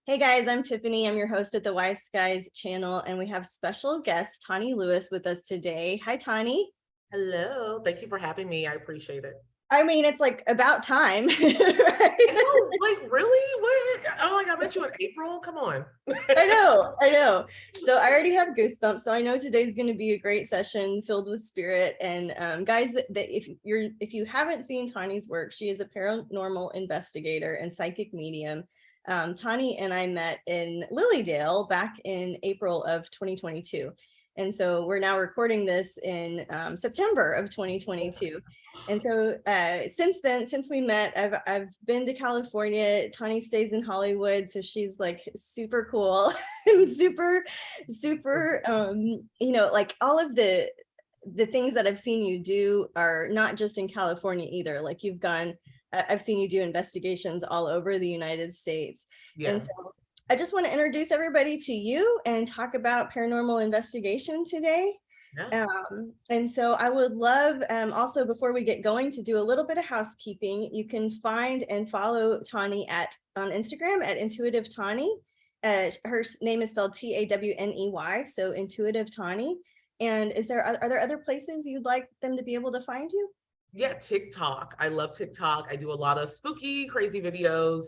Hey guys, I'm Tiffany. I'm your host at the Wise Skies channel, and we have special guest Tawney Lewis with us today. Hi, Tawney. Hello. Thank you for having me. I appreciate it. I mean, it's like about time. I know, like, really? What? Oh, like, I met you in April. Come on. I know. So I already have goosebumps. So I know today's going to be a great session filled with spirit. And guys, if you haven't seen Tawney's work, she is a paranormal investigator and psychic medium. Tawney and I met in Lilydale back in April of 2022. And so we're now recording this in September of 2022. And so since then, since we met, I've been to California. Tawney stays in Hollywood, so she's like super cool and super, like all of the things that I've seen you do are not just in California either. Like I've seen you do investigations all over the United States. Yeah. And so I just want to introduce everybody to you and talk about paranormal investigation today. Yeah. And so I would love also, before we get going, to do a little bit of housekeeping. You can find and follow Tawney on Instagram at Intuitive Tawney. Her name is spelled Tawney, so Intuitive Tawney. And are there other places you'd like them to be able to find you? Yeah, TikTok. I love TikTok. I do a lot of spooky, crazy videos.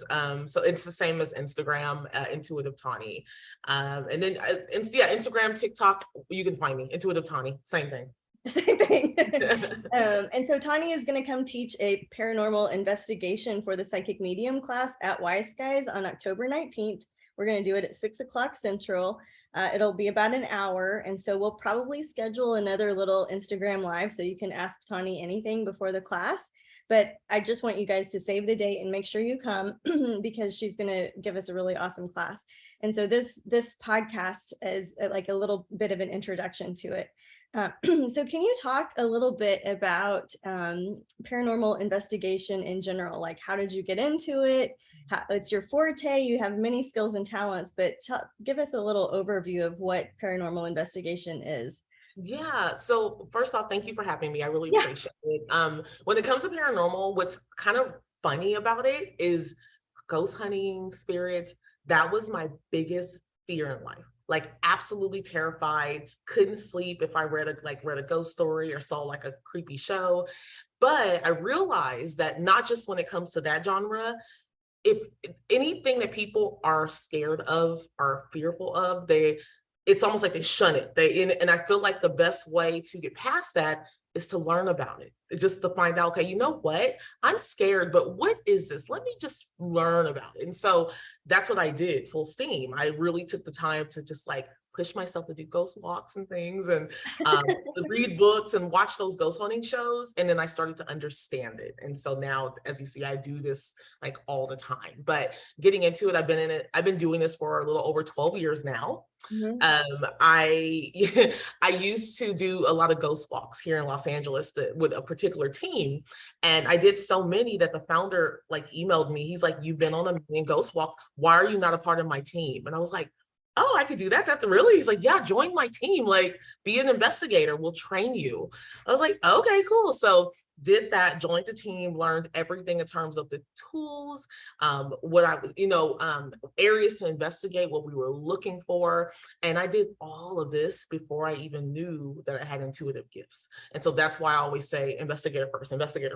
So it's the same as Instagram, Intuitive Tawney. And then, Instagram, TikTok, you can find me, Intuitive Tawney, same thing. Same thing. And so Tawney is going to come teach a paranormal investigation for the psychic medium class at Wise Skies on October 19th. We're going to do it at 6 o'clock Central. It'll be about an hour. And so we'll probably schedule another little Instagram live so you can ask Tawney anything before the class. But I just want you guys to save the date and make sure you come because she's going to give us a really awesome class. And so this podcast is like a little bit of an introduction to it. So can you talk a little bit about paranormal investigation in general? Like, how did you get into it? It's your forte. You have many skills and talents, but give us a little overview of what paranormal investigation is. Yeah. So first off, thank you for having me. I really appreciate it. When it comes to paranormal, what's kind of funny about it is ghost hunting, spirits. That was my biggest fear in life. Like absolutely terrified, couldn't sleep if I read a ghost story or saw like a creepy show. But I realized that not just when it comes to that genre, if anything that people are scared of or fearful of, it's almost like they shun it. And I feel like the best way to get past that is to learn about it, just to find out, okay, you know what? I'm scared, but what is this? Let me just learn about it. And so that's what I did, full steam. I really took the time to just like push myself to do ghost walks and things and read books and watch those ghost hunting shows. And then I started to understand it. And so now, as you see, I do this like all the time. But getting into it, I've been doing this for a little over 12 years now. Mm-hmm. I used to do a lot of ghost walks here in Los Angeles with a particular team. And I did so many that the founder like emailed me. He's like, you've been on a million ghost walk. Why are you not a part of my team? And I was like, oh, I could do that. That's really, he's like, yeah, join my team, like be an investigator. We'll train you. I was like, okay, cool. So did that, joined the team, learned everything in terms of the tools, what I was, areas to investigate, what we were looking for. And I did all of this before I even knew that I had intuitive gifts. And so that's why I always say investigator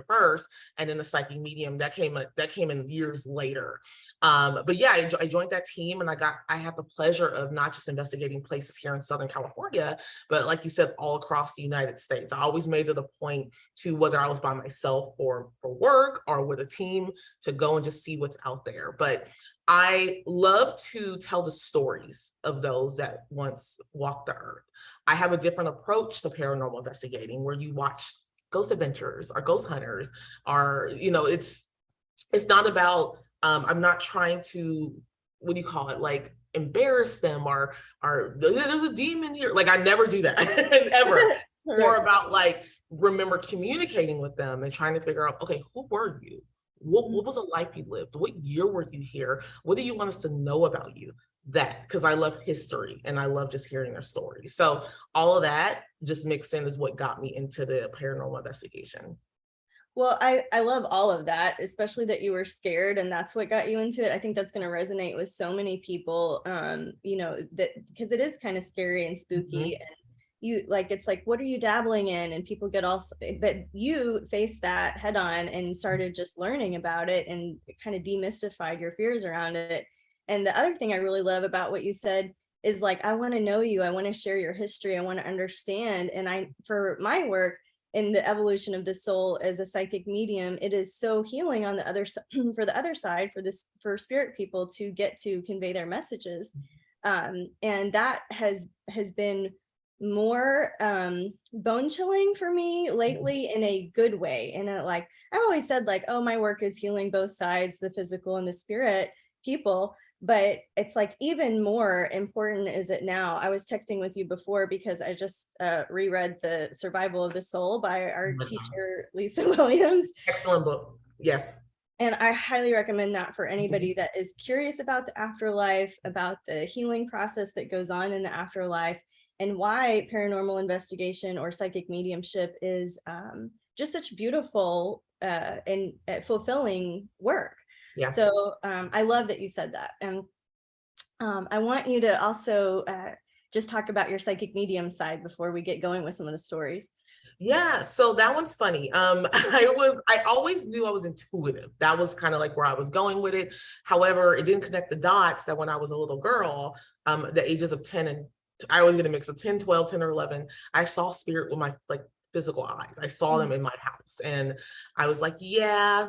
first, and then the psychic medium that came in years later. But yeah, I joined that team and I had the pleasure of not just investigating places here in Southern California, but like you said, all across the United States. I always made it a point to, whether I was by myself or for work or with a team, to go and just see what's out there. But I love to tell the stories of those that once walked the earth. I have a different approach to paranormal investigating, where you watch ghost adventurers or ghost hunters, or it's not about I'm not trying to, what do you call it, like embarrass them or there's a demon here. Like I never do that ever. More about like remember communicating with them and trying to figure out, okay, who were you? What was the life you lived? What year were you here? What do you want us to know about you? That, because I love history and I love just hearing their stories. So all of that just mixed in is what got me into the paranormal investigation. Well, I love all of that, especially that you were scared and that's what got you into it. I think that's going to resonate with so many people, you know, that because it is kind of scary and spooky. And you like, it's like, what are you dabbling in? And people get all, but you faced that head on and started just learning about it and kind of demystified your fears around it. And the other thing I really love about what you said is like, I want to know you. I want to share your history. I want to understand. And for my work, in the evolution of the soul as a psychic medium, it is so healing on the other side for the other side for spirit people to get to convey their messages. And that has been more bone chilling for me lately in a good way. And like, I've always said like, oh, my work is healing both sides, the physical and the spirit people. But it's like even more important is it now. I was texting with you before because I just reread The Survival of the Soul by our teacher, Lisa Williams. Excellent book. Yes. And I highly recommend that for anybody that is curious about the afterlife, about the healing process that goes on in the afterlife, and why paranormal investigation or psychic mediumship is just such beautiful and fulfilling work. Yeah. So I love that you said that. And I want you to also just talk about your psychic medium side before we get going with some of the stories. Yeah, so that one's funny. I always knew I was intuitive. That was kind of like where I was going with it. However, it didn't connect the dots that when I was a little girl, the ages of 10 and I always get a mix of 10, 12, 10 or 11, I saw spirit with my like physical eyes. I saw them in my house and I was like, yeah,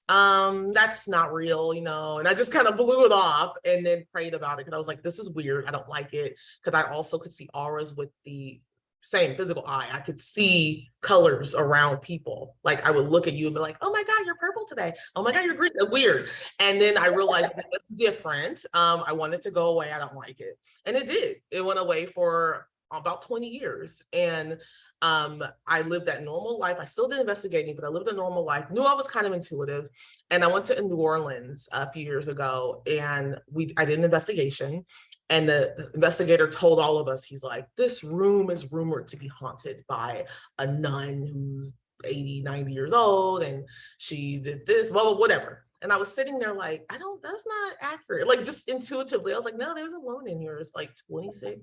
that's not real, you know, and I just kind of blew it off and then prayed about it because I was like, this is weird. I don't like it. Because I also could see auras with the same physical eye. I could see colors around people. Like I would look at you and be like, oh my God, you're purple today. Oh my God, you're green. Weird. And then I realized that it's different. I wanted to go away. I don't like it. And it did. It went away for about 20 years. And I lived that normal life. I still did investigating, but I lived a normal life, knew I was kind of intuitive. And I went to New Orleans a few years ago and I did an investigation. And the investigator told all of us, he's like, this room is rumored to be haunted by a nun who's 80, 90 years old. And she did this, well, whatever. And I was sitting there like, that's not accurate. Like just intuitively, I was like, no, there's a woman in here. It's like 26,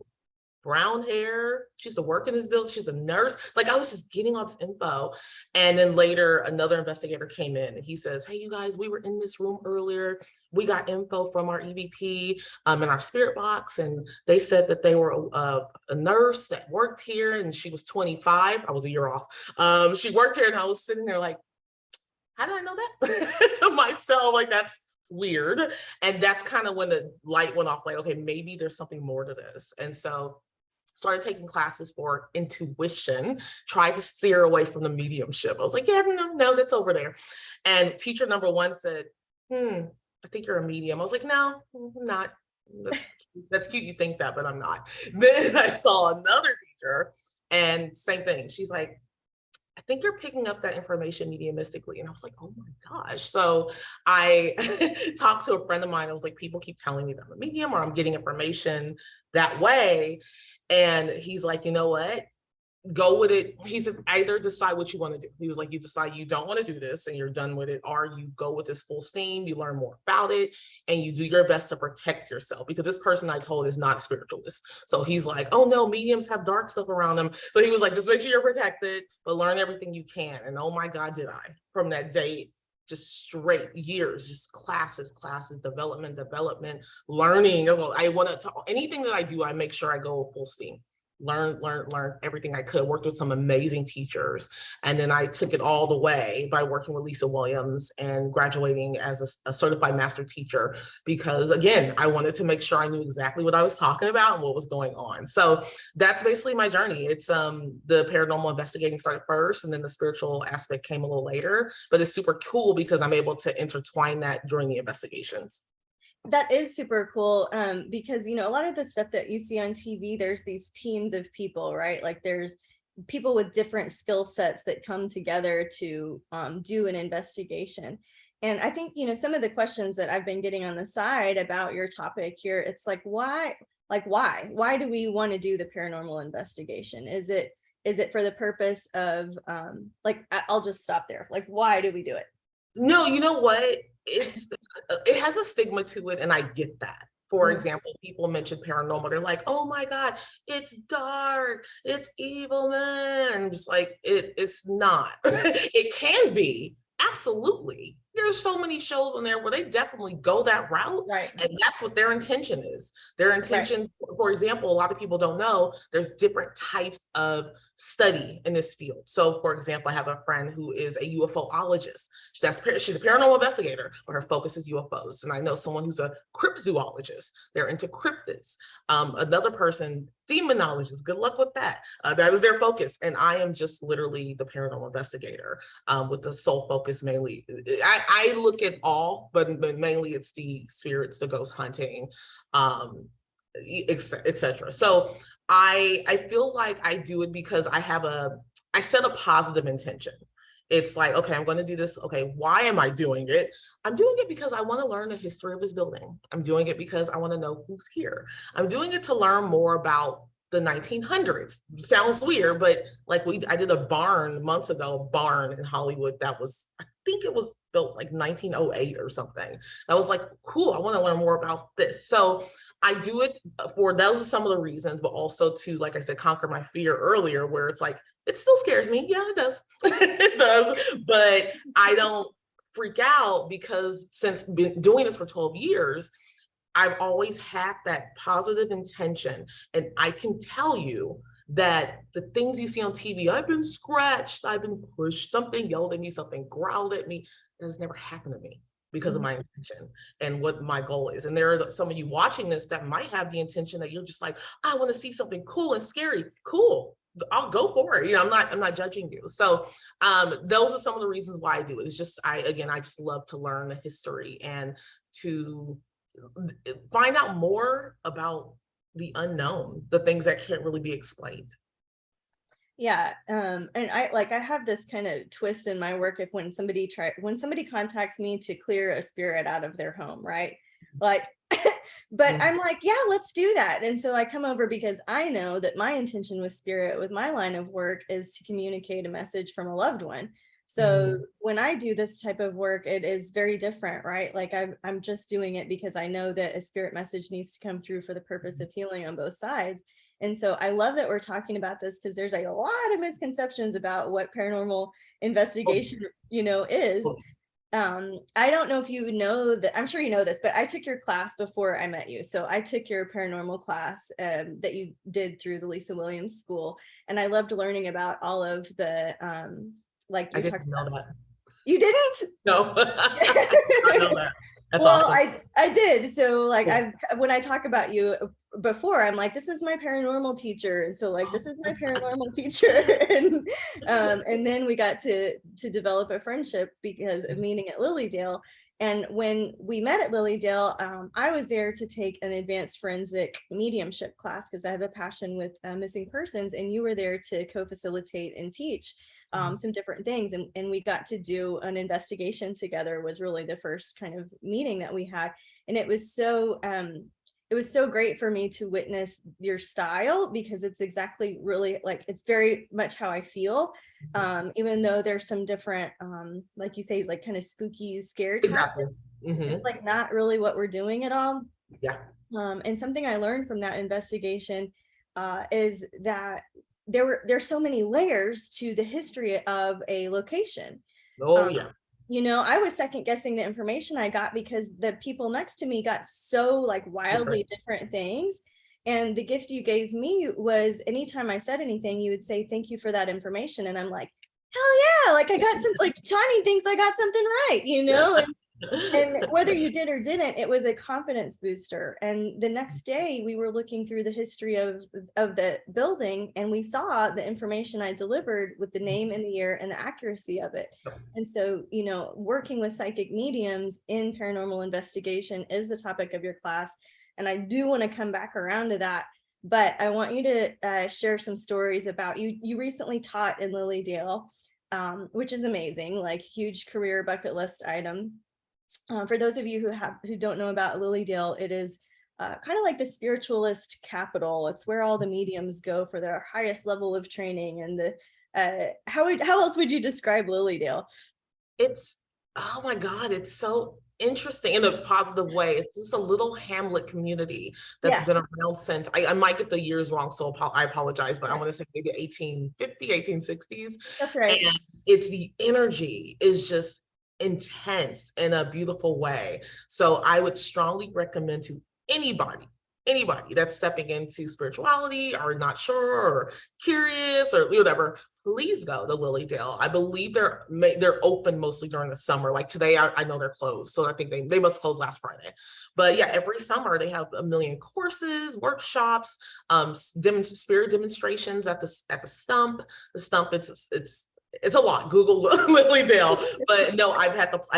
brown hair. She used to work in this building. She's a nurse. Like I was just getting all this info. And then later another investigator came in and he says, hey, you guys, we were in this room earlier. We got info from our EVP in our spirit box. And they said that they were a nurse that worked here and she was 25. I was a year off. She worked here and I was sitting there like, how did I know that? To myself, like that's weird. And that's kind of when the light went off, like, okay, maybe there's something more to this. And so started taking classes for intuition, tried to steer away from the mediumship. I was like, yeah, no, that's over there. And teacher number one said, I think you're a medium. I was like, no, I'm not. That's cute. You think that, but I'm not. Then I saw another teacher and same thing. She's like, I think you're picking up that information mediumistically. And I was like, oh my gosh. So I talked to a friend of mine. I was like, people keep telling me that I'm a medium or I'm getting information that way. And he's like, you know what? Go with it. He said, either decide what you want to do. He was like, you decide you don't want to do this and you're done with it, or you go with this full steam, you learn more about it, and you do your best to protect yourself. Because this person I told is not a spiritualist. So he's like, oh no, mediums have dark stuff around them. So he was like, just make sure you're protected, but learn everything you can. And oh my God, did I. From that date, just straight years, just classes, development, learning. I want to, anything that I do, I make sure I go full steam. Learn everything I could, worked with some amazing teachers. And then I took it all the way by working with Lisa Williams and graduating as a certified master teacher, because again, I wanted to make sure I knew exactly what I was talking about and what was going on. So that's basically my journey. It's the paranormal investigating started first, and then the spiritual aspect came a little later, but it's super cool because I'm able to intertwine that during the investigations. That is super cool because, you know, a lot of the stuff that you see on TV, there's these teams of people, right? Like there's people with different skill sets that come together to do an investigation. And I think, you know, some of the questions that I've been getting on the side about your topic here, it's like, why do we want to do the paranormal investigation? Is it is it for the purpose of, like, I'll just stop there. Like, why do we do it? No, you know what? It has a stigma to it, and I get that. For example, people mention paranormal, they're like, oh my God, it's dark, it's evil, man. And I'm just like, it's not. It can be, absolutely. There's so many shows on there where they definitely go that route. Right. And that's what their intention is. Their intention, for example, a lot of people don't know, there's different types of study in this field. So for example, I have a friend who is a UFOologist. She's a paranormal investigator, but her focus is UFOs. And I know someone who's a cryptozoologist. They're into cryptids. Another person, demonologist. Good luck with that. That is their focus. And I am just literally the paranormal investigator with the sole focus mainly. I look at all, but mainly it's the spirits, the ghost hunting, etc. So I feel like I do it because I set a positive intention. It's like, okay, I'm going to do this. Okay, why am I doing it? I'm doing it because I want to learn the history of this building. I'm doing it because I want to know who's here. I'm doing it to learn more about the 1900s. Sounds weird, but like I did a barn months ago, a barn in Hollywood that was, I think it was built like 1908 or something. I was like, cool, I want to learn more about this. So I do it for, those are some of the reasons, but also to, like I said, conquer my fear earlier, where it's like, it still scares me. Yeah, it does. It does. But I don't freak out because since been doing this for 12 years, I've always had that positive intention. And I can tell you that the things you see on TV, I've been scratched, I've been pushed, something yelled at me, something growled at me, that has never happened to me because of my intention and what my goal is. And there are some of you watching this that might have the intention that you're just like, I want to see something cool and scary. Cool. I'll go for it. You know, I'm not judging you. So those are some of the reasons why I do it. It's just, I just love to learn the history and to find out more about the unknown, the things that can't really be explained. Yeah. And I have this kind of twist in my work. When somebody contacts me to clear a spirit out of their home, right? Like, but I'm like, yeah, let's do that. And so I come over because I know that my intention with spirit, with my line of work, is to communicate a message from a loved one. So when I do this type of work, it is very different, right? Like I'm just doing it because I know that a spirit message needs to come through for the purpose of healing on both sides. And so I love that we're talking about this, because there's a lot of misconceptions about what paranormal investigation, is. I don't know if you know that, I'm sure you know this, but I took your class before I met you. So I took your paranormal class that you did through the Lisa Williams School. And I loved learning about all of the, like you talked about. That. You didn't? No, I know that. That's awesome. I did. So like when I talk about you before, I'm like, this is my paranormal teacher. And so like, this is my paranormal teacher. And then we got to develop a friendship because of meeting at Lilydale. And when we met at Lilydale, I was there to take an advanced forensic mediumship class because I have a passion with missing persons. And you were there to co-facilitate and teach some different things. And we got to do an investigation together. Was really the first kind of meeting that we had. And it was so great for me to witness your style, because it's exactly really like, it's very much how I feel. Even though there's some different, like you say, like kind of spooky, scared. Exactly. It's like not really what we're doing at all. Yeah. And something I learned from that investigation is that there's so many layers to the history of a location. Oh yeah. I was second guessing the information I got because the people next to me got so like wildly different things. And the gift you gave me was anytime I said anything, you would say, thank you for that information. And I'm like, hell yeah. Like I got some, like Tawney thinks I got something right, and whether you did or didn't, it was a confidence booster. And the next day we were looking through the history of the building, and we saw the information I delivered with the name and the year and the accuracy of it. And so, working with psychic mediums in paranormal investigation is the topic of your class. And I do want to come back around to that, but I want you to share some stories about you recently taught in Lilydale, which is amazing, like huge career bucket list item. For those of you who don't know about Lilydale, it is kind of like the spiritualist capital. It's where all the mediums go for their highest level of training. And how else would you describe Lilydale? It's, oh my God, it's so interesting in a positive way. It's just a little hamlet community that's Yeah, been around since, I might get the years wrong, so I apologize, but I want to say maybe 1850, 1860s. that's right. And it's the energy is just intense in a beautiful way. So I would strongly recommend to anybody that's stepping into spirituality or not sure or curious or whatever, please go to Lilydale. I believe they're open mostly during the summer. Like today, I know they're closed, so I think they must close last Friday. But yeah, every summer they have a million courses, workshops, spirit demonstrations at the stump. The stump, it's a lot. Google Lilydale, but no, I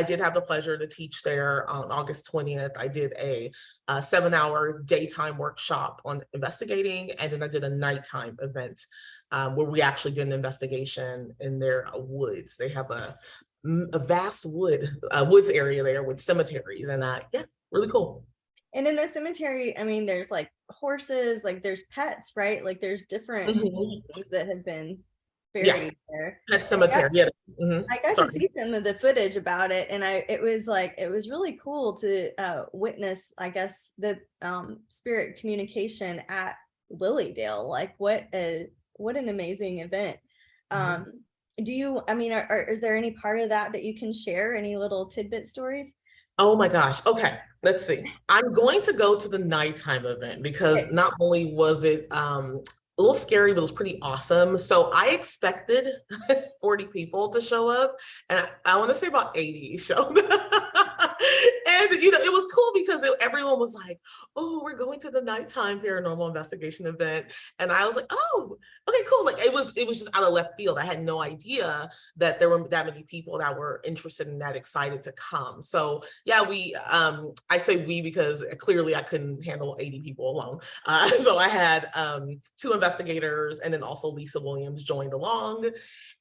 did have the pleasure to teach there on August 20th. I did a 7-hour daytime workshop on investigating, and then I did a nighttime event where we actually did an investigation in their woods. They have a vast woods area there with cemeteries, and yeah, really cool. And in the cemetery, I mean, there's like horses, like there's pets, right? Like there's different things that have been buried there. Pet cemetery. Yeah. I got to see some of the footage about it, and it was really cool to witness, I guess, the spirit communication at Lilydale. Like what an amazing event. Do you, I mean, is there any part of that you can share? Any little tidbit stories? Oh my gosh. Okay, let's see. I'm going to go to the nighttime event because not only was it a little scary, but it was pretty awesome. So I expected 40 people to show up, and I want to say about 80 showed up. And it was cool because everyone was like, "Oh, we're going to the nighttime paranormal investigation event," and I was like, "Oh, okay, cool." Like it was just out of left field. I had no idea that there were that many people that were interested and that excited to come. So yeah, I say we because clearly I couldn't handle 80 people alone. So I had 2 investigators, and then also Lisa Williams joined along.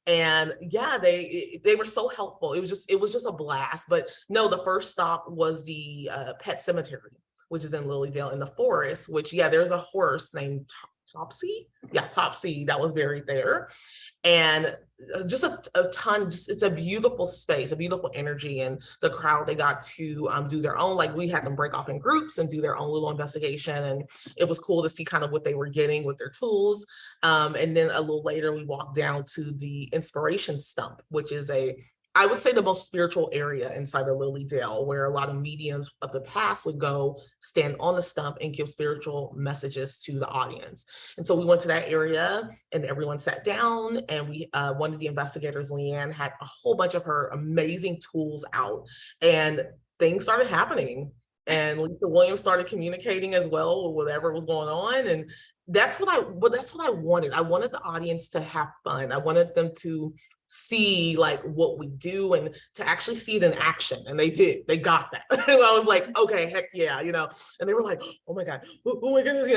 And yeah, they were so helpful. It was just a blast. But no, the first stop was the pet cemetery, which is in Lilydale in the forest, which yeah, there's a horse named Topsy. Yeah, Topsy that was buried there. And just a ton, it's a beautiful space, a beautiful energy. And the crowd, they got to do their own, like we had them break off in groups and do their own little investigation. And it was cool to see kind of what they were getting with their tools. And then a little later, we walked down to the inspiration stump, which is I would say the most spiritual area inside of Lilydale, where a lot of mediums of the past would go stand on the stump and give spiritual messages to the audience. And so we went to that area and everyone sat down, and one of the investigators, Leanne, had a whole bunch of her amazing tools out, and things started happening. And Lisa Williams started communicating as well with whatever was going on. And that's what I wanted. I wanted the audience to have fun. I wanted them to see like what we do and to actually see it in action. And they got that. And I was like, okay, heck yeah, and they were like, oh my God, oh my goodness,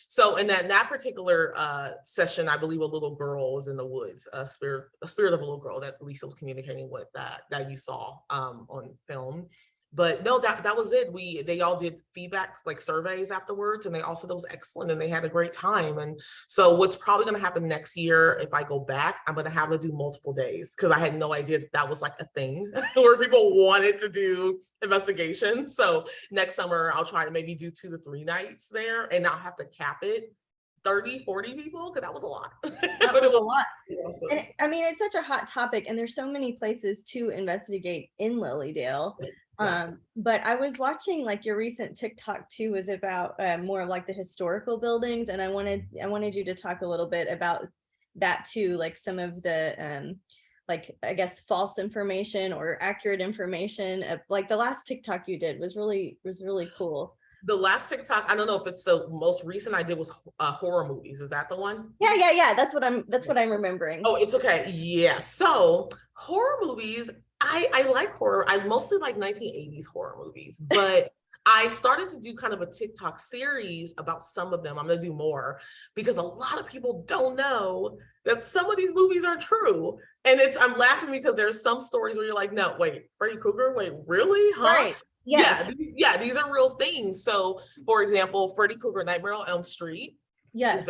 So in that particular session, I believe a little girl was in the woods, a spirit of a little girl that Lisa was communicating with that you saw on film. But no, that was it. They all did feedback, like surveys afterwards, and they all said it was excellent and they had a great time. And so what's probably going to happen next year, if I go back, I'm going to have to do multiple days, because I had no idea that was like a thing where people wanted to do investigation. So next summer, I'll try to maybe do 2 to 3 nights there, and I'll have to cap it 30, 40 people, because that was a lot. That was a lot. Awesome. And I mean, it's such a hot topic, and there's so many places to investigate in Lilydale. But I was watching like your recent TikTok too, was about more of like the historical buildings, and I wanted you to talk a little bit about that too, like some of the like, I guess, false information or accurate information. Like the last TikTok you did was really cool. The last TikTok, I don't know if it's the most recent I did, was horror movies. Is that the one? Yeah. That's what I'm remembering. Oh, it's okay. Yeah. So horror movies, I like horror. I mostly like 1980s horror movies, but I started to do kind of a TikTok series about some of them. I'm going to do more because a lot of people don't know that some of these movies are true. And I'm laughing because there's some stories where you're like, no, wait, Freddy Krueger? Wait, really? Huh? Right. Yes. Yeah, these are real things. So, for example, Freddy Krueger Nightmare on Elm Street is Yes.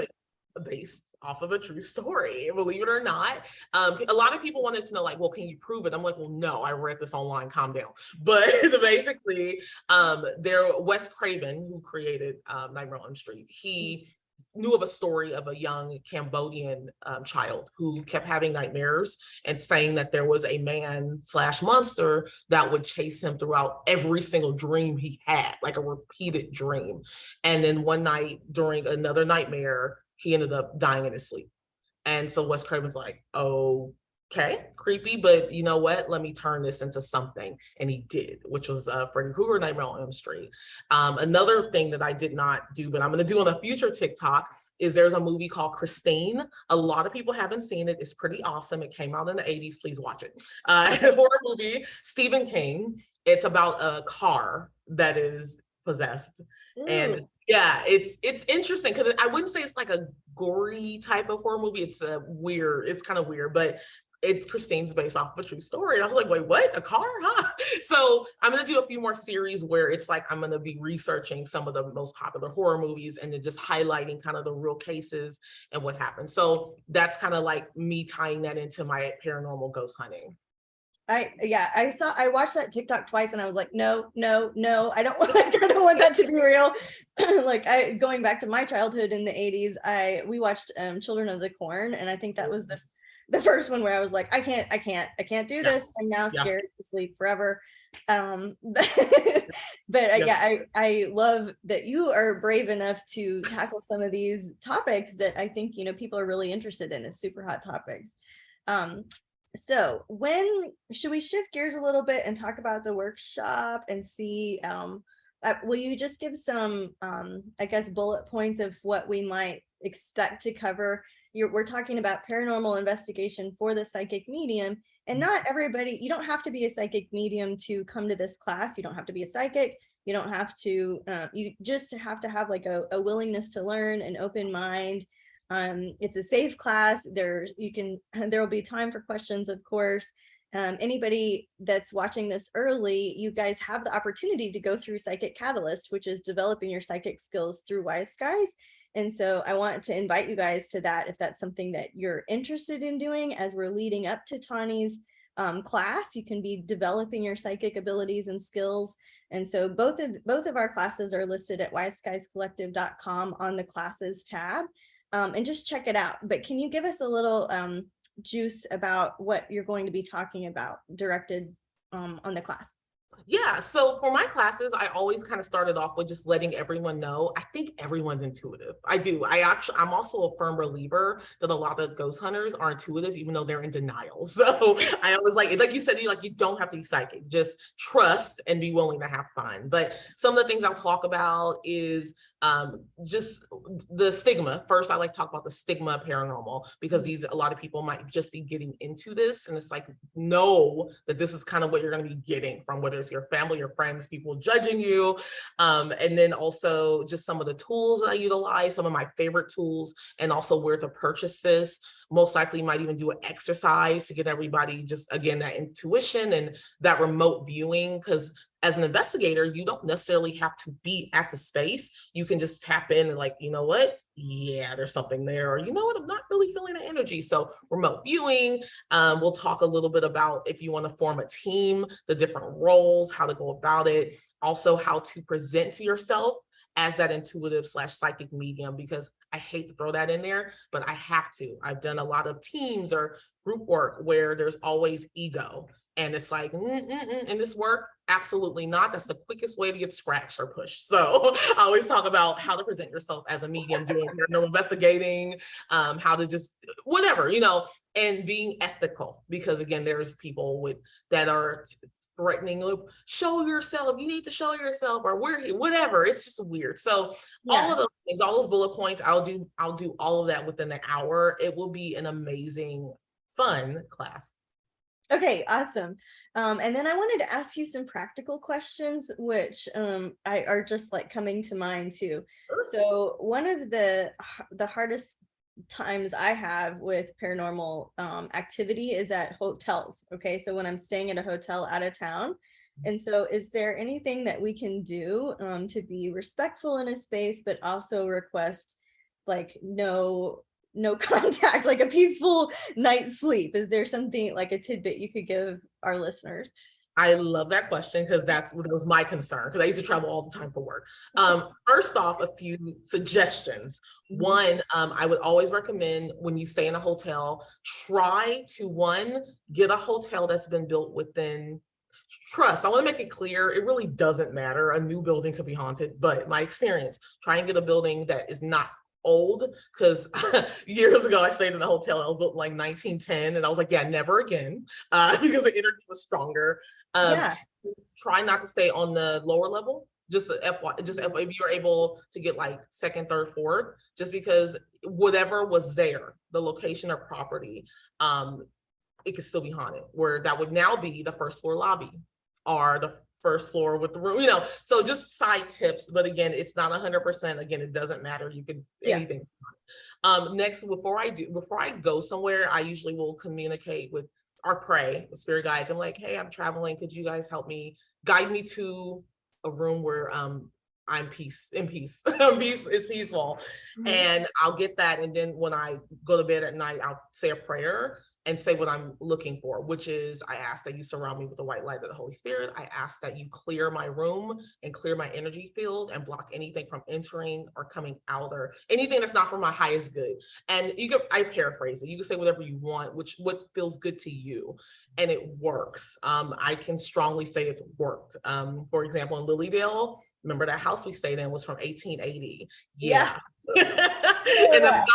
based off of a true story, believe it or not. A lot of people wanted to know, like, well, can you prove it? I'm like, well, no, I read this online, calm down. But basically, Wes Craven, who created Nightmare on Elm Street, he knew of a story of a young Cambodian child who kept having nightmares and saying that there was a man slash monster that would chase him throughout every single dream he had, like a repeated dream. And then one night during another nightmare, he ended up dying in his sleep. And so Wes Craven's like, okay, creepy, but you know what? Let me turn this into something. And he did, which was Freddy Krueger Nightmare on Elm Street. Another thing that I did not do, but I'm going to do on a future TikTok, is there's a movie called Christine. A lot of people haven't seen it. It's pretty awesome. It came out in the 80s. Please watch it. Horror movie, Stephen King. It's about a car that is possessed. Ooh. And yeah, it's interesting because I wouldn't say it's like a gory type of horror movie. It's kind of weird, but Christine's based off of a true story. And I was like, wait, what? A car? Huh? So I'm going to do a few more series where it's like I'm going to be researching some of the most popular horror movies and then just highlighting kind of the real cases and what happened. So that's kind of like me tying that into my paranormal ghost hunting. I watched that TikTok twice and I was like, no, I don't want that to be real. Like going back to my childhood in the 80s, we watched Children of the Corn, and I think that was the first one where I was like, I can't do this. I'm now scared to sleep forever. But I love that you are brave enough to tackle some of these topics that I think, people are really interested in. It's super hot topics. So when should we shift gears a little bit and talk about the workshop and see, will you just give some, I guess, bullet points of what we might expect to cover? We're talking about paranormal investigation for the psychic medium, and not everybody, you don't have to be a psychic medium to come to this class. You don't have to be a psychic. You don't have to, you just have to have like a willingness to learn, an open mind. It's a safe class. There will be time for questions, of course. Anybody that's watching this early, you guys have the opportunity to go through Psychic Catalyst, which is developing your psychic skills through Wise Skies. And so I want to invite you guys to that if that's something that you're interested in doing. As we're leading up to Tawney's class, you can be developing your psychic abilities and skills. And so both of our classes are listed at wiseskiescollective.com on the classes tab. And just check it out. But can you give us a little juice about what you're going to be talking about directed on the class? Yeah, so for my classes, I always kind of started off with just letting everyone know. I think everyone's intuitive. I do. I'm also a firm believer that a lot of ghost hunters are intuitive, even though they're in denial. So I always like you said, you don't have to be psychic. Just trust and be willing to have fun. But some of the things I'll talk about is just the stigma. First, I like to talk about the stigma of paranormal, because a lot of people might just be getting into this, and it's like, know that this is kind of what you're going to be getting from whether it's your family, your friends, people judging you. And then also just some of the tools that I utilize, some of my favorite tools, and also where to purchase this. Most likely might even do an exercise to get everybody just, again, that intuition and that remote viewing, because as an investigator, you don't necessarily have to be at the space. You can just tap in and like, you know what? Yeah, there's something there. Or you know what? I'm not really feeling the energy. So remote viewing. We'll talk a little bit about if you want to form a team, the different roles, how to go about it. Also how to present to yourself as that intuitive / psychic medium, because I hate to throw that in there, but I have to. I've done a lot of teams or group work where there's always ego. And it's like, in this work, absolutely not. That's the quickest way to get scratched or pushed. So I always talk about how to present yourself as a medium, doing paranormal investigating, how to just whatever, and being ethical. Because again, there's people that are threatening, show yourself, you need to show yourself, or we're here, whatever. It's just weird. So all of those things, all those bullet points, I'll do all of that within an hour. It will be an amazing, fun class. Okay, awesome. And then I wanted to ask you some practical questions, which are just like coming to mind too. So one of the hardest times I have with paranormal activity is at hotels. Okay, so when I'm staying at a hotel out of town, And so is there anything that we can do to be respectful in a space, but also request like no contact, like a peaceful night's sleep? Is there something like a tidbit you could give our listeners? I love that question because that was my concern, because I used to travel all the time for work. First off, a few suggestions. One, I would always recommend when you stay in a hotel, try to get a hotel that's been built within trust. I want to make it clear, it really doesn't matter. A new building could be haunted, but my experience, try and get a building that is not old, because years ago I stayed in a hotel that was built in like 1910, and I was like, yeah, never again, because the energy was stronger. Try not to stay on the lower level. Just if you're able to get like second, third, fourth, just because whatever was there, the location or property, it could still be haunted, where that would now be the first floor lobby or the first floor with the room, so just side tips. But again, it's not 100%. Again, it doesn't matter. You could anything. Next, before I go somewhere, I usually will communicate with or pray with spirit guides. I'm like, hey, I'm traveling. Could you guys help me guide me to a room where I'm in peace. It's peaceful. And I'll get that. And then when I go to bed at night, I'll say a prayer and say what I'm looking for, which is, I ask that you surround me with the white light of the Holy Spirit. I ask that you clear my room and clear my energy field and block anything from entering or coming out, or anything that's not for my highest good. And I paraphrase it. You can say whatever you want, what feels good to you. And it works. I can strongly say it's worked. For example, in Lilydale, remember that house we stayed in was from 1880. Yeah. And that's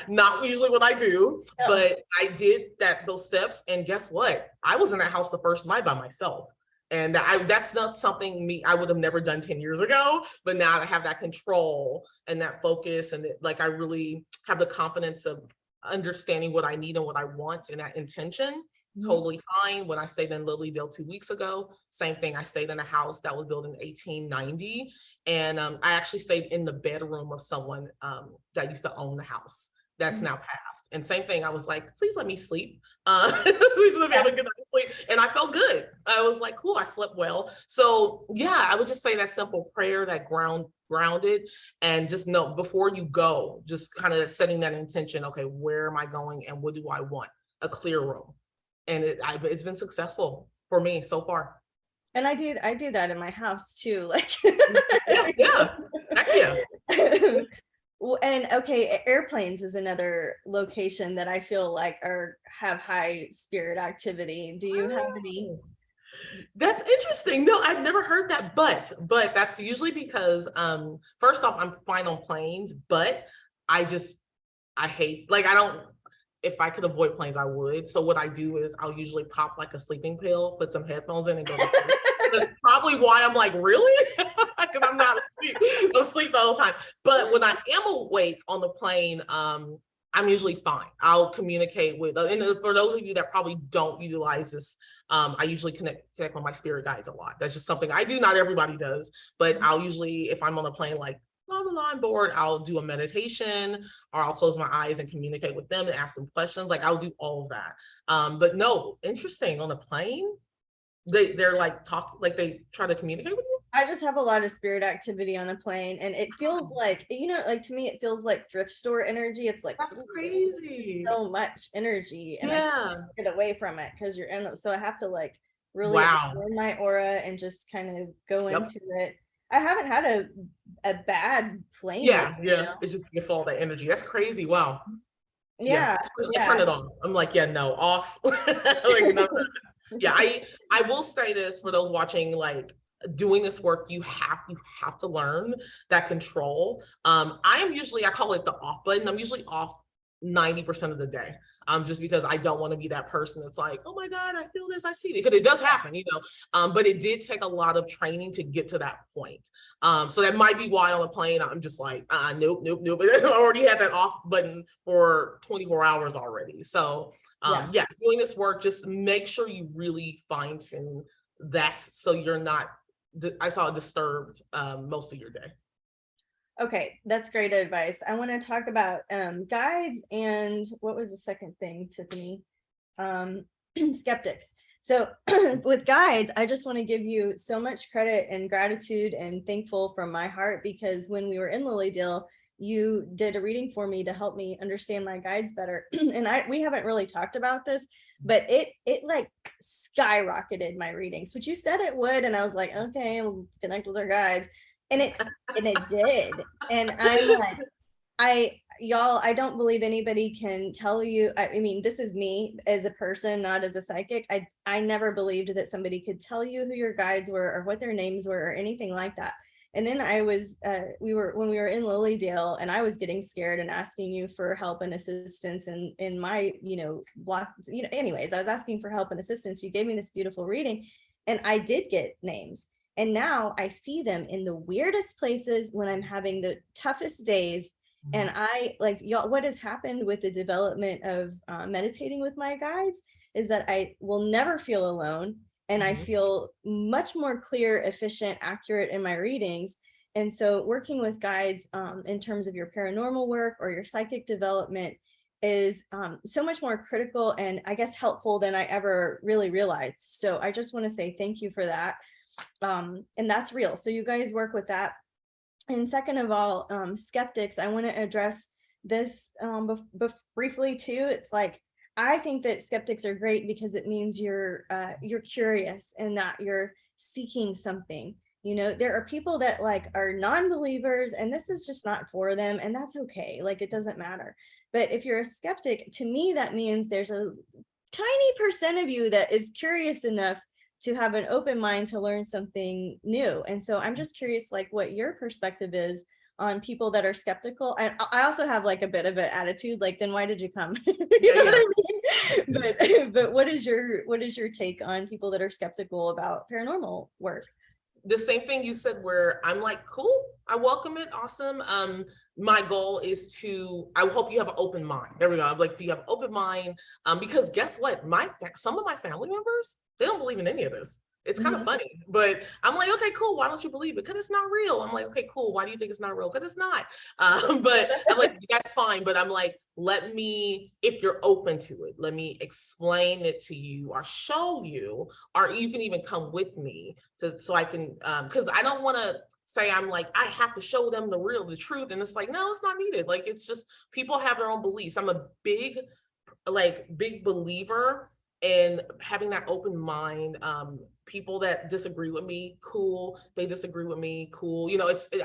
not usually what I do, but I did those steps, and guess what? I was in that house the first night by myself. And that's not something I would have never done 10 years ago, but now I have that control and that focus, and I really have the confidence of understanding what I need and what I want, and that intention. Totally fine. When I stayed in Lilydale 2 weeks ago, same thing. I stayed in a house that was built in 1890, and I actually stayed in the bedroom of someone that used to own the house. That's now passed. And same thing. I was like, please let me sleep. Please let me have a good night's sleep. And I felt good. I was like, cool. I slept well. So yeah, I would just say that simple prayer, that grounded, and just know before you go, just kind of setting that intention. Okay, where am I going, and what do I want? A clear room. And it's been successful for me so far. And I do that in my house too. Like, yeah. Heck yeah. And okay, airplanes is another location that I feel like have high spirit activity. Do you have any? That's interesting. No, I've never heard that, but that's usually because first off, I'm fine on planes, but I hate, like, if I could avoid planes, I would. So what I do is I'll usually pop like a sleeping pill, put some headphones in, and go to sleep. That's probably why I'm like, really? Because I'm not asleep. I'm asleep the whole time. But when I am awake on the plane, I'm usually fine. I'll communicate with, and for those of you that probably don't utilize this, I usually connect with my spirit guides a lot. That's just something I do. Not everybody does, but I'll usually, if I'm on the plane, like on the line board, I'll do a meditation, or I'll close my eyes and communicate with them and ask them questions. Like, I'll do all of that. But no, interesting, on the plane, they're like like they try to communicate with you. I just have a lot of spirit activity on a plane, and it feels like, like, to me, it feels like thrift store energy. It's like, that's crazy. So much energy, and I can't get away from it because you're in. So I have to like really explore my aura and just kind of go into it. I haven't had a bad plane. It's just you feel that energy. That's crazy. Wow. I turn it on. I'm like, no, off. Like, no. Yeah, I will say this for those watching, like, doing this work, you have to learn that control. I call it the off button. I'm usually off 90% of the day. Just because I don't want to be that person that's like, oh my God, I feel this, I see it. Because it does happen, but it did take a lot of training to get to that point. So that might be why on the plane, I'm just like, nope. I already had that off button for 24 hours already. So doing this work, just make sure you really fine tune that, so you're not, disturbed most of your day. Okay, that's great advice. I want to talk about guides, and what was the second thing, Tiffany? Skeptics. So with guides, I just want to give you so much credit and gratitude and thankful from my heart, because when we were in Lilydale, you did a reading for me to help me understand my guides better. And we haven't really talked about this, but it like skyrocketed my readings, but you said it would. And I was like, okay, we'll connect with our guides. And it did. And I'm like, y'all, I don't believe anybody can tell you. I mean, this is me as a person, not as a psychic. I never believed that somebody could tell you who your guides were or what their names were or anything like that. And then I was, when we were in Lilydale, and I was getting scared and asking you for help and assistance, and in my, block, anyways, I was asking for help and assistance. You gave me this beautiful reading, and I did get names. And now I see them in the weirdest places when I'm having the toughest days. And I like, y'all, what has happened with the development of meditating with my guides is that I will never feel alone. And I feel much more clear, efficient, accurate in my readings. And so working with guides in terms of your paranormal work or your psychic development is so much more critical and I guess helpful than I ever really realized. So I just want to say thank you for that. And that's real. So you guys work with that. And second of all, skeptics, I want to address this briefly too. It's like, I think that skeptics are great because it means you're curious and that you're seeking something. There are people that like are non-believers and this is just not for them, and that's okay. Like, it doesn't matter. But if you're a skeptic, to me, that means there's a tiny percent of you that is curious enough to have an open mind to learn something new. And so I'm just curious, like, what your perspective is on people that are skeptical. And I also have like a bit of an attitude, like, then why did you come? You know what I mean? But what is your take on people that are skeptical about paranormal work? The same thing you said, where I'm like, cool, I welcome it, awesome. My goal is I hope you have an open mind. There we go. I'm like, do you have an open mind? Because guess what? Some of my family members, they don't believe in any of this. It's kind of funny, but I'm like, okay, cool. Why don't you believe it? Because it's not real. I'm like, okay, cool. Why do you think it's not real? Because it's not. But I'm like, that's fine. But I'm like, if you're open to it, let me explain it to you or show you, or you can even come with me so I can, because I don't want to say I'm like, I have to show them the truth. And it's like, no, it's not needed. Like, it's just, people have their own beliefs. I'm a big believer in having that open mind. People that disagree with me, cool. They disagree with me, cool.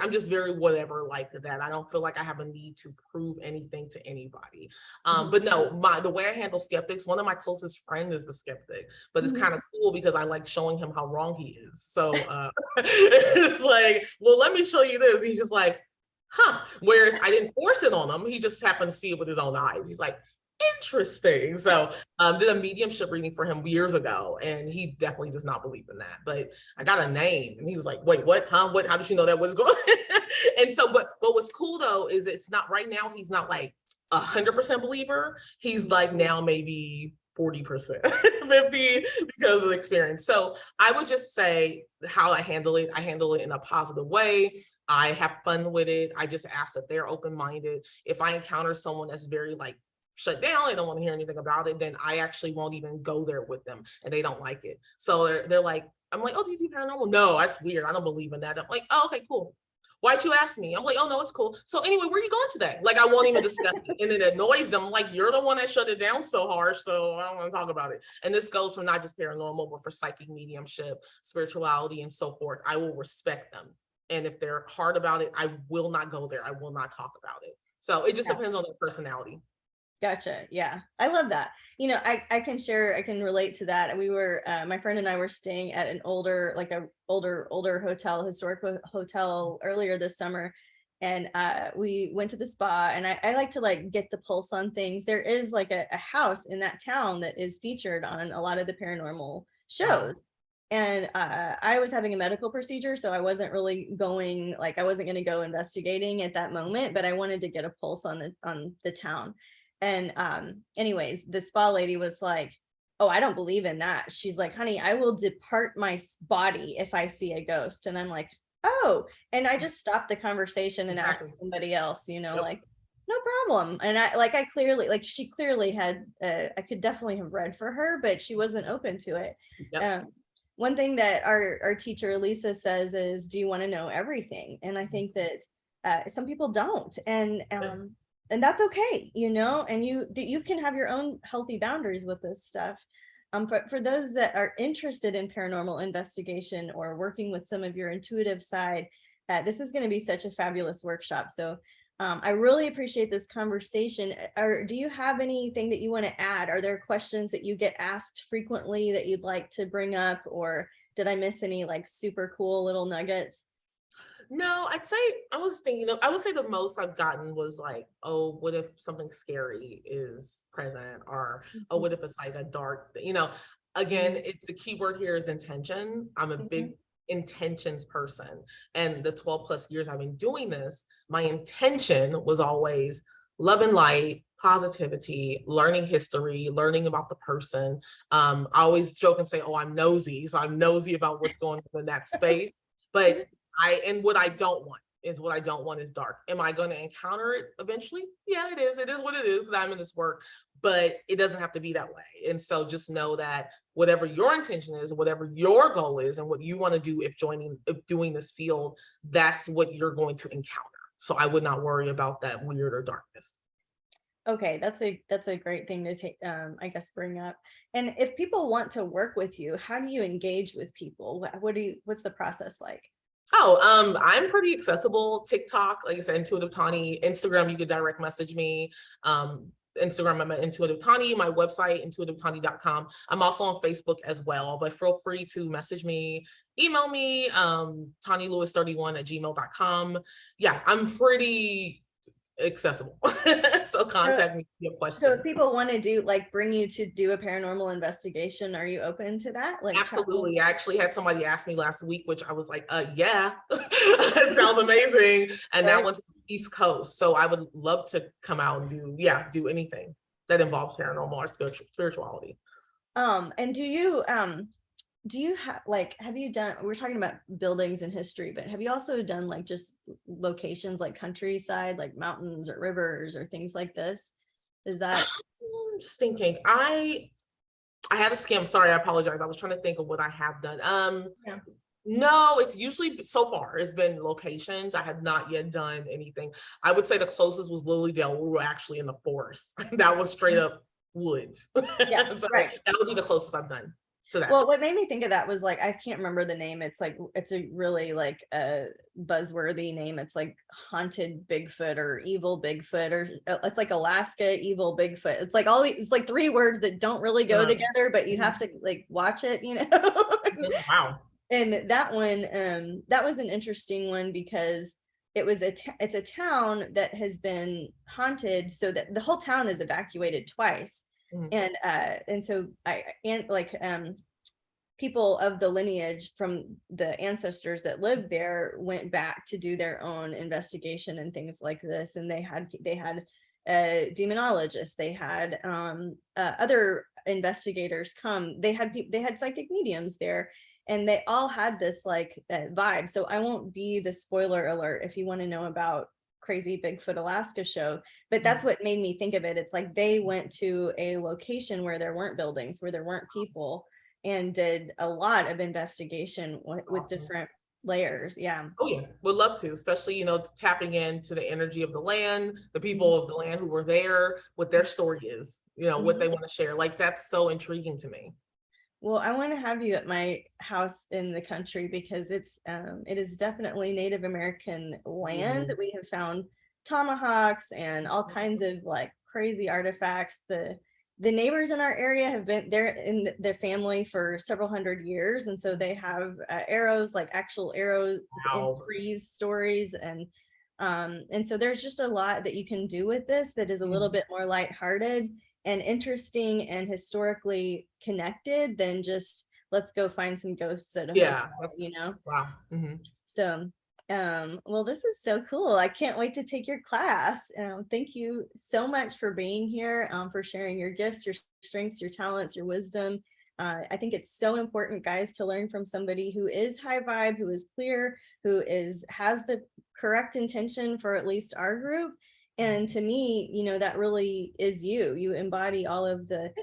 I'm just very whatever like that. I don't feel like I have a need to prove anything to anybody. But no, the way I handle skeptics, one of my closest friends is a skeptic, but it's kind of cool because I like showing him how wrong he is. So it's like, well, let me show you this. He's just like, huh. Whereas I didn't force it on him. He just happened to see it with his own eyes. He's like, interesting. So did a mediumship reading for him years ago, and he definitely does not believe in that. But I got a name, and he was like, wait, what? Huh? What? How did you know that was going? And so, but what's cool though is it's not right now. He's not like 100% believer. He's like now maybe 40%, 50 because of the experience. So I would just say how I handle it in a positive way. I have fun with it. I just ask that they're open-minded. If I encounter someone that's very like shut down, they don't want to hear anything about it, then I actually won't even go there with them, and they don't like it. So they're like, I'm like, oh, do you do paranormal? No, that's weird. I don't believe in that. I'm like, oh, okay, cool. Why'd you ask me? I'm like, oh no, it's cool. So anyway, where are you going today? Like, I won't even discuss it. And it annoys them. Like, you're the one that shut it down so harsh, so I don't want to talk about it. And this goes for not just paranormal, but for psychic mediumship, spirituality, and so forth. I will respect them. And if they're hard about it, I will not go there. I will not talk about it. So it just depends on their personality. Gotcha. Yeah. I love that. I can relate to that. And we were, my friend and I were staying at an older hotel, historic hotel earlier this summer. And we went to the spa, and I like to like get the pulse on things. There is like a house in that town that is featured on a lot of the paranormal shows. And I was having a medical procedure, so I wasn't really going, like, I wasn't going to go investigating at that moment, but I wanted to get a pulse on the town. And anyways, the spa lady was like, oh, I don't believe in that. She's like, honey, I will depart my body if I see a ghost. And I'm like, oh, and I just stopped the conversation and asked somebody else, like, No problem. And I clearly, like, she clearly had, I could definitely have read for her, but she wasn't open to it. Yep. One thing that our teacher Lisa says is, do you want to know everything? And I think that some people don't, and that's okay, you know, and you can have your own healthy boundaries with this stuff. For those that are interested in paranormal investigation or working with some of your intuitive side, this is going to be such a fabulous workshop. So I really appreciate this conversation. Or do you have anything that you want to add? Are there questions that you get asked frequently that you'd like to bring up, or did I miss any like super cool little nuggets? No, I'd say I was thinking, I would say the most I've gotten was like, oh, what if something scary is present? Or, oh, Mhm. what if it's like a dark, again, it's the key word here is intention. I'm a big Mhm. intentions person. And the 12 plus years I've been doing this, my intention was always love and light, positivity, learning history, learning about the person. I always joke and say, oh, I'm nosy. So I'm nosy about what's going on in that space. But and what I don't want is dark. Am I going to encounter it eventually? Yeah, it is. It is what it is because I'm in this work, but it doesn't have to be that way. And so just know that whatever your intention is, whatever your goal is, and what you want to do if doing this field, that's what you're going to encounter. So I would not worry about that weird or darkness. Okay, that's a great thing to take, I guess, bring up. And if people want to work with you, how do you engage with people? What's the process like? Oh, I'm pretty accessible. TikTok, like I said, Intuitive Tawny. Instagram, you could direct message me. Instagram, I'm at Intuitive Tawny. My website, intuitivetawny.com. I'm also on Facebook as well, but feel free to message me, email me, TawneyLewis31@gmail.com. Yeah, I'm pretty accessible. So So, contact me if you have so questions. if people want to do like bring you to do a paranormal investigation, are you open to that? Like travel? Absolutely. I actually had somebody ask me last week, which I was like, yeah, it sounds amazing. And that Right. one's East Coast. So I would love to come out and do anything that involves paranormal or spirituality. And do you have like, have you done, we're talking about buildings and history, but have you also done like just locations like countryside, like mountains or rivers or things like this? Is that? Just thinking, I had a skim. Sorry, I apologize. I was trying to think of what I have done. Yeah. No, it's usually so far it's been locations. I have not yet done anything. I would say the closest was Lilydale. We were actually in the forest. That was straight up woods. Yeah, So right. that would be the closest I've done to that. Well, what made me think of that was like, I can't remember the name. It's like, it's a really like a buzzworthy name. It's like haunted Bigfoot or evil Bigfoot, or it's like Alaska evil Bigfoot. It's like all these, it's like three words that don't really go together, but you have to like watch it, you know? Wow. And that was an interesting one because it's a town that has been haunted, so that the whole town is evacuated twice. Mhm. And so people of the lineage from the ancestors that lived there went back to do their own investigation and things like this, and they had demonologists, they had other investigators come, they had psychic mediums there, and they all had this like vibe. So I won't be the spoiler alert if you want to know about crazy Bigfoot Alaska show, but that's what made me think of it. It's like they went to a location where there weren't buildings, where there weren't people, and did a lot of investigation with Awesome. different layers. Yeah. Oh yeah, would love to, especially, tapping into the energy of the land, the people of the land who were there, what their story is, what they Mhm. want to share. Like that's so intriguing to me. Well, I want to have you at my house in the country because it is definitely Native American land. Mhm. We have found tomahawks and all kinds of like crazy artifacts. The neighbors in our area have been there in their family for several hundred years, and so they have arrows, like actual arrows in Wow. trees, stories, and so there's just a lot that you can do with this that is a little Mhm. bit more lighthearted and interesting and historically connected than just let's go find some ghosts at a Yeah, hotel, you that's know? wow. Mhm. So, well, this is so cool. I can't wait to take your class. Thank you so much for being here, for sharing your gifts, your strengths, your talents, your wisdom. I think it's so important, guys, to learn from somebody who is high vibe, who is clear, has the correct intention for at least our group, And to me, you know, that really is you. You embody all of the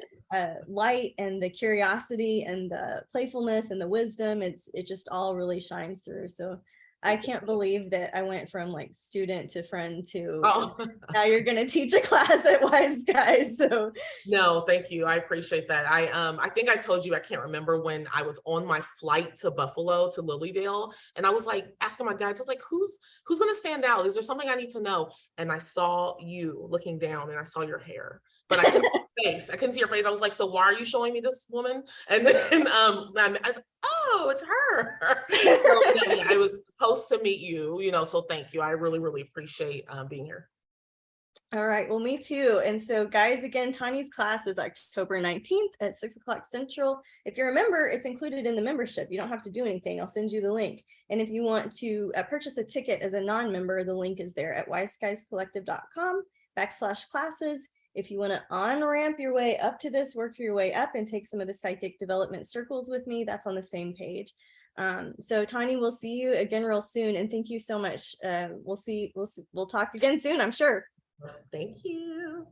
light and the curiosity and the playfulness and the wisdom. It just all really shines through. So I can't believe that I went from like student to friend to Oh. now you're going to teach a class at Wise Guys. So No, thank you. I appreciate that. I think I told you, I can't remember, when I was on my flight to Buffalo to Lilydale, and I was like asking my guides, I was like, who's going to stand out? Is there something I need to know? And I saw you looking down and I saw your hair, but I couldn't see your face. I couldn't see your face. I was like, so why are you showing me this woman? And then I was like, oh, it's her. So yeah, I was supposed to meet you, you know, so thank you. I really, really appreciate being here. All right, well, me too. And so guys, again, Tawny's class is October 19th at 6 o'clock Central. If you're a member, it's included in the membership. You don't have to do anything. I'll send you the link. And if you want to purchase a ticket as a non-member, the link is there at wiseguyscollective.com/classes. If you want to on-ramp your way up to this, work your way up and take some of the psychic development circles with me, that's on the same page. So Tawney, we'll see you again real soon. And thank you so much. We'll talk again soon, I'm sure. Thank you.